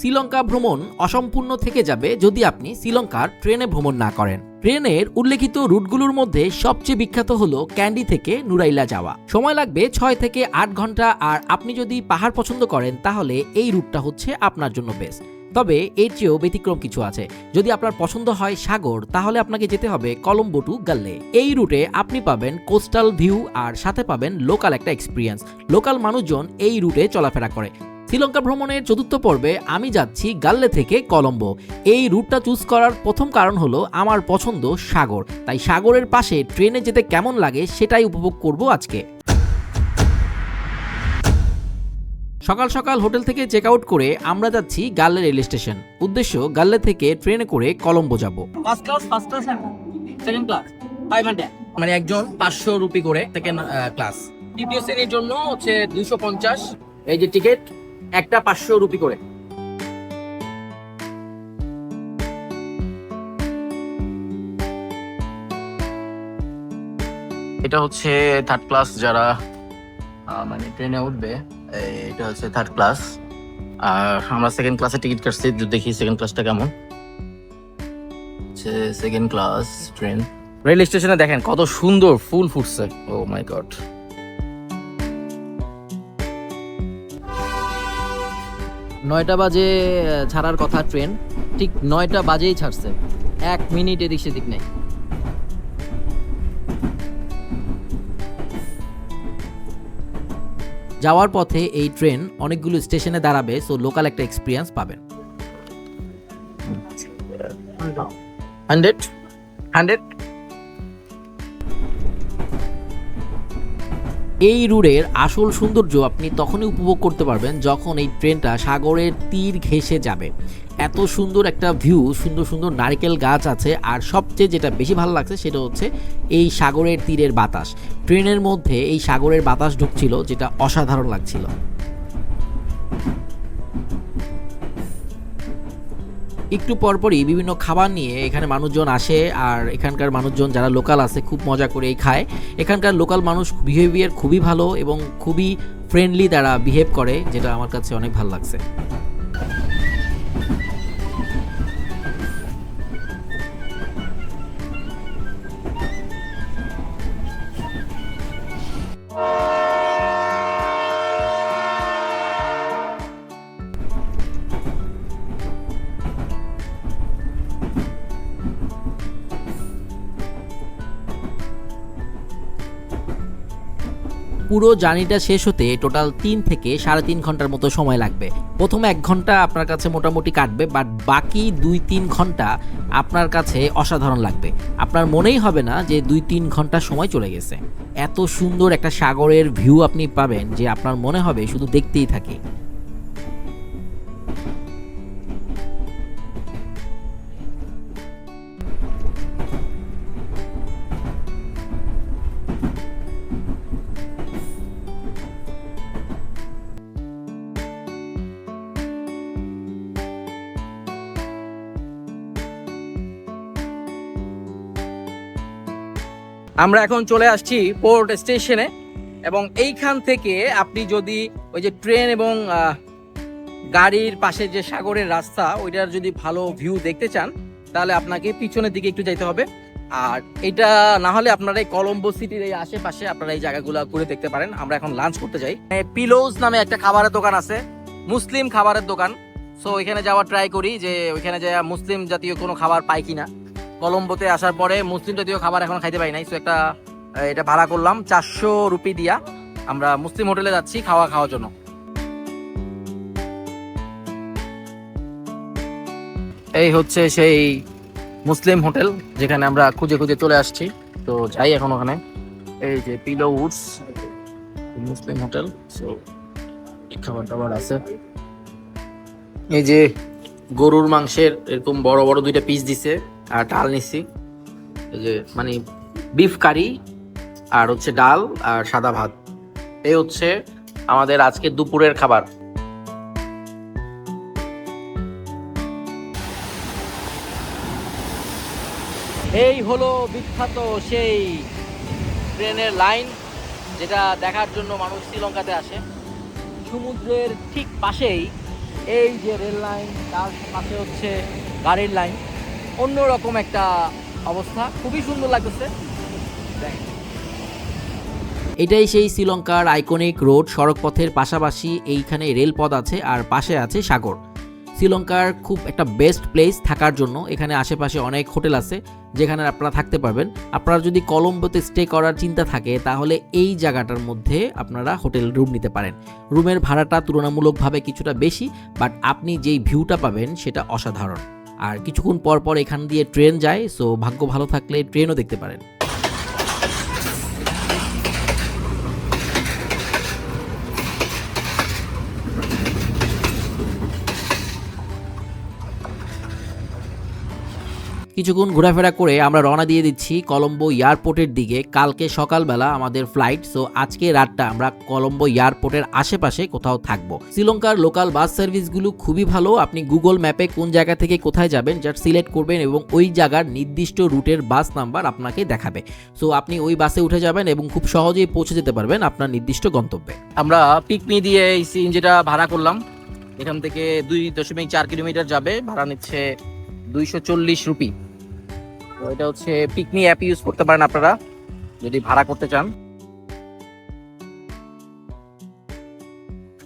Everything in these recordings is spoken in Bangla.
শ্রীলঙ্কা ভ্রমণ অসম্পূর্ণ থেকে যাবে যদি আপনি শ্রীলঙ্কার ট্রেনে ভ্রমণ না করেন। ট্রেনের উল্লেখিত রুটগুলোর মধ্যে সবচেয়ে বিখ্যাত হলো ক্যান্ডি থেকে নুরাইলা যাওয়া। সময় লাগবে 6 থেকে 8 ঘন্টা। আর আপনি যদি পাহাড় পছন্দ করেন তাহলে এই রুটটা হচ্ছে আপনার জন্য বেস্ট। তবে এর চেয়েও ব্যতিক্রম কিছু আছে। যদি আপনার পছন্দ হয় সাগর, তাহলে আপনাকে যেতে হবে কলম্বো টু গাল্লে। এই রুটে আপনি পাবেন কোস্টাল ভিউ আর সাথে পাবেন লোকাল একটা এক্সপিরিয়েন্স। লোকাল মানুষজন এই রুটে চলাফেরা করে। শ্রীলঙ্কা ভ্রমণের চতুর্থ পর্বে আমি যাচ্ছি গাল্লে থেকে কলম্বো। এই রুটটা চুজ করার প্রথম কারণ হলো আমার পছন্দ সাগর, তাই সাগরের পাশে ট্রেনে যেতে কেমন লাগে সেটাই উপভোগ করব আজকে। সকাল সকাল হোটেল থেকে চেক আউট করে আমরা যাচ্ছি গাল্লে রেল স্টেশন। উদ্দেশ্য গাল্লে থেকে ট্রেনে করে কলম্বো যাব। ফার্স্ট ক্লাস সেকেন্ড ক্লাস 500, মানে একজন 500 রুপি করে সেকেন্ড ক্লাস। তৃতীয় শ্রেণীর জন্য হচ্ছে 250। এই যে টিকিট, একটা 500 রুপি করে। এটা হচ্ছে থার্ড ক্লাস, যারা মানে ট্রেনে উঠবে এটা হচ্ছে থার্ড ক্লাস। আর আমরা সেকেন্ড ক্লাসে টিকিট কাটছি, দেখি সেকেন্ড ক্লাসটা কেমন। Second class train. রেল স্টেশনে দেখেন কত সুন্দর ফুল ফুটছে। ও মাই গড। 9টা বাজে ছাড়ার কথা ট্রেন, ঠিক 9টা বাজেই ছাড়ছে। 1 মিনিট এদিক সেদিক নেই। যাওয়ার পথে এই ট্রেন অনেকগুলো স্টেশনে দাঁড়াবে, সো লোকাল একটা এক্সপিরিয়েন্স পাবেন। 100 এই রুটের আসল সৌন্দর্য আপনি তখনই উপভোগ করতে পারবেন যখন এই ট্রেনটা সাগরের তীর ঘেঁষে যাবে। এত সুন্দর একটা ভিউ, সুন্দর সুন্দর নারকেল গাছ আছে। আর সবচেয়ে যেটা বেশি ভালো লাগছে সেটা হচ্ছে এই সাগরের তীরের বাতাস। ট্রেনের মধ্যে এই সাগরের বাতাস ঢুকছিল, যেটা অসাধারণ লাগছিল। একটু পরপরই বিভিন্ন খাবার নিয়ে এখানে মানুষজন আসে, আর এখানকার মানুষজন যারা লোকাল আছে খুব মজা করেই খায়। এখানকার লোকাল মানুষ বিহেভিয়ার খুবই ভালো এবং খুবই ফ্রেন্ডলি তারা বিহেভ করে, যেটা আমার কাছে অনেক ভালো লাগছে। পুরো জার্নিটা শেষ হতে টোটাল 3 থেকে 3.5 ঘন্টার মতো সময় লাগবে। প্রথম 1 ঘন্টা আপনার কাছে মোটামুটি কাটবে, বাট বাকি 2-3 ঘন্টা আপনার কাছে অসাধারণ লাগবে। আপনার মনেই হবে না যে 2-3 ঘন্টা সময় চলে গেছে। এত সুন্দর একটা সাগরের ভিউ আপনি পাবেন যে আপনার মনে হবে শুধু দেখতেই থাকি। আমরা এখন চলে আসছি পোর্ট স্টেশনে, এবং এইখান থেকে আপনি যদি ওই যে ট্রেন এবং গাড়ির পাশে যে সাগরের রাস্তা, ওইটার যদি ভালো ভিউ দেখতে চান তাহলে আপনাকে পিছনের দিকে একটু যাইতে হবে। আর এটা না হলে আপনারা এই কলম্বো সিটির এই আশেপাশে আপনারা এই জায়গাগুলো ঘুরে দেখতে পারেন। আমরা এখন লাঞ্চ করতে যাই। পিলোজ নামে একটা খাবারের দোকান আছে, মুসলিম খাবারের দোকান। সো ওইখানে যাওয়ার ট্রাই করি যে ওইখানে যায় মুসলিম জাতীয় কোনো খাবার পাই কিনা। কলম্বোতে আসার পরে মুসলিম জাতীয় খাবার এখন খাইতে পাই নাই, সো এটা ভাড়া করলাম 400 রুপি দিয়া। আমরা মুসলিম হোটেলে যাচ্ছি খাওয়ার জন্য। এই হচ্ছে সেই মুসলিম হোটেল যেখানে আমরা খুঁজে খুঁজে চলে আসছি। তো যাই এখন ওখানে। এই যে পিলো উডস মুসলিম হোটেল, সো খাবার টাবার আছে। এই যে গরুর মাংসের এরকম বড় বড় 2টা পিস দিছে, আর ডাল নিচ্ছি। এই যে মানে বিফ কারি, আর হচ্ছে ডাল আর সাদা ভাত। এই হচ্ছে আমাদের আজকে দুপুরের খাবার। এই হলো বিখ্যাত সেই ট্রেনের লাইন, যেটা দেখার জন্য মানুষ শ্রীলঙ্কাতে আসে। সমুদ্রের ঠিক পাশেই এই যে রেল লাইন, তার পাশে হচ্ছে গাড়ির লাইন, অন্যরকম একটা অবস্থা, খুবই সুন্দর লাগতেছে। এটাই সেই শ্রীলঙ্কার আইকনিক রোড। সড়কপথের পাশাপাশি এইখানে রেলপথ আছে আর পাশে আছে সাগর। শ্রীলঙ্কার খুব একটা বেস্ট প্লেস থাকার জন্য। এখানে আশেপাশে অনেক হোটেল আছে যেখানে আপনারা থাকতে পারবেন। আপনারা যদি কলম্বোতে স্টে করার চিন্তা থাকে তাহলে এই জায়গাটার মধ্যে আপনারা হোটেল রুম নিতে পারেন। রুমের ভাড়াটা তুলনামূলকভাবে কিছুটা বেশি, বাট আপনি যেই ভিউটা পাবেন সেটা অসাধারণ। আর কিছুক্ষণ পর পর এখান দিয়ে ট্রেন যায়, সো ভাগ্য ভালো থাকলে ট্রেনও দেখতে পারেন। কিছুক্ষণ ঘোরাফেরা করে আমরা রওনা দিয়ে দিচ্ছি কলম্বো এয়ারপোর্টের দিকে। কালকে সকালবেলা আমাদের ফ্লাইট, সো আজকে রাতটা আমরা কলম্বো এয়ারপোর্টের আশেপাশে কোথাও থাকবো। শ্রীলঙ্কার লোকাল বাস সার্ভিসগুলো খুবই ভালো। আপনি গুগল ম্যাপে কোন জায়গা থেকে কোথায় যাবেন জাস্ট সিলেক্ট করবেন এবং ওই জায়গার নির্দিষ্ট রুটের বাস নাম্বার আপনাকে দেখাবে। সো আপনি ওই বাসে উঠে যাবেন এবং খুব সহজেই পৌঁছে যেতে পারবেন আপনার নির্দিষ্ট গন্তব্যে। আমরা পিকনি দিয়ে এই সিএনজিটা ভাড়া করলাম। এখান থেকে 2.4 কিলোমিটার যাবে, ভাড়া নিচ্ছে 240 রুপি। তো এটা হচ্ছে পিকনি অ্যাপ ইউজ করতে পারেন আপনারা যদি ভাড়া করতে চান।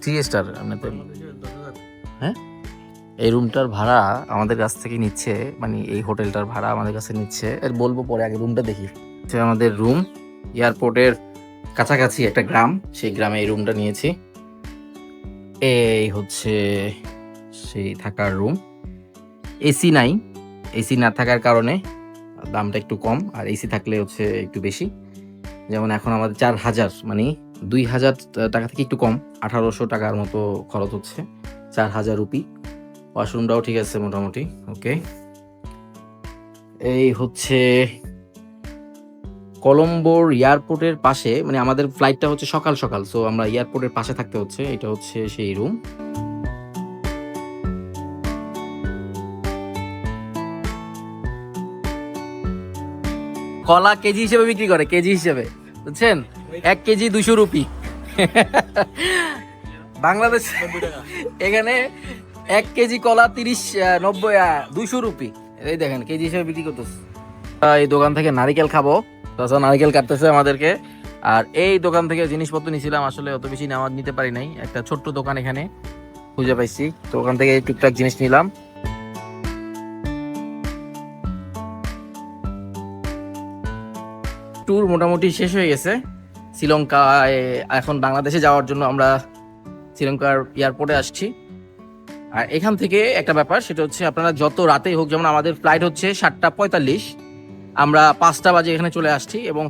3 স্টার আপনাদের। হ্যাঁ, এই রুমটার ভাড়া আমাদের কাছ থেকে নিচ্ছে, মানে এই হোটেলটার ভাড়া আমাদের কাছে নিচ্ছে, এর বলবো পরে, আগে রুমটা দেখি। আমাদের রুম এয়ারপোর্টের কাছাকাছি একটা গ্রাম, সেই গ্রামে এই রুমটা নিয়েছি। এই হচ্ছে সেই থাকার রুম। এসি নাই, এসি না থাকার কারণে দামটা একটু কম, আর এসি থাকলে হচ্ছে একটু বেশি। যেমন এখন আমাদের 4000, মানে 2000 টাকা থেকে একটু কম, 1800 টাকার মতো খরচ হচ্ছে, 4000 রুপি। ওয়াশরুমটাও ঠিক আছে মোটামুটি ওকে। এই হচ্ছে কলম্বোর এয়ারপোর্টের পাশে, মানে আমাদের ফ্লাইটটা হচ্ছে সকাল সকাল, সো আমরা এয়ারপোর্টের পাশে থাকতে হচ্ছে। এটা হচ্ছে সেই রুম। কলা কেজি হিসেবে বিক্রি করে, কেজি হিসেবে, বুঝছেন? 1 কেজি 200 রুপি বাংলাদেশ। এখানে 1 কেজি কলা 200 রুপি। এই দেখেন কেজি হিসেবে বিক্রি করতেছে। এই দোকান থেকে নারিকেল খাবো, তাছাড়া নারিকেল কাটতেছে আমাদেরকে। আর এই দোকান থেকে জিনিসপত্র নিয়েছিলাম, আসলে অত বেশি নিতে পারি নাই, একটা ছোট্ট দোকান এখানে খুঁজে পাইছি, তো ওখান থেকে টুকটাক জিনিস নিলাম। ট্যুর মোটামুটি শেষ হয়ে গেছে শ্রীলঙ্কায়। এখন বাংলাদেশে যাওয়ার জন্য আমরা শ্রীলঙ্কার এয়ারপোর্টে আসছি। আর এখান থেকে একটা ব্যাপার, সেটা হচ্ছে আপনারা যত রাতেই হোক, যেমন আমাদের ফ্লাইট হচ্ছে 7:45, আমরা 5টা বাজে এখানে চলে আসছি, এবং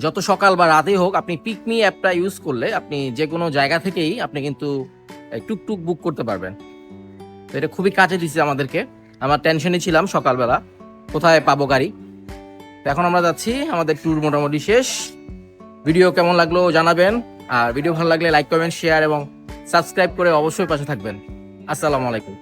যত সকাল বা রাতেই হোক আপনি পিকমি অ্যাপটা ইউজ করলে আপনি যে কোনো জায়গা থেকেই আপনি কিন্তু টুকটুক বুক করতে পারবেন। তো এটা খুবই কাজে দিচ্ছে আমাদেরকে। আমার টেনশনে ছিলাম সকালবেলা কোথায় পাবো গাড়ি। তো এখন আমরা যাচ্ছি, আমাদের ট্যুর মোটামুটি শেষ। ভিডিও কেমন লাগলো জানাবেন, আর ভিডিও ভালো লাগলে লাইক কমেন্ট শেয়ার এবং সাবস্ক্রাইব করে অবশ্যই পাশে থাকবেন। আসসালামু আলাইকুম।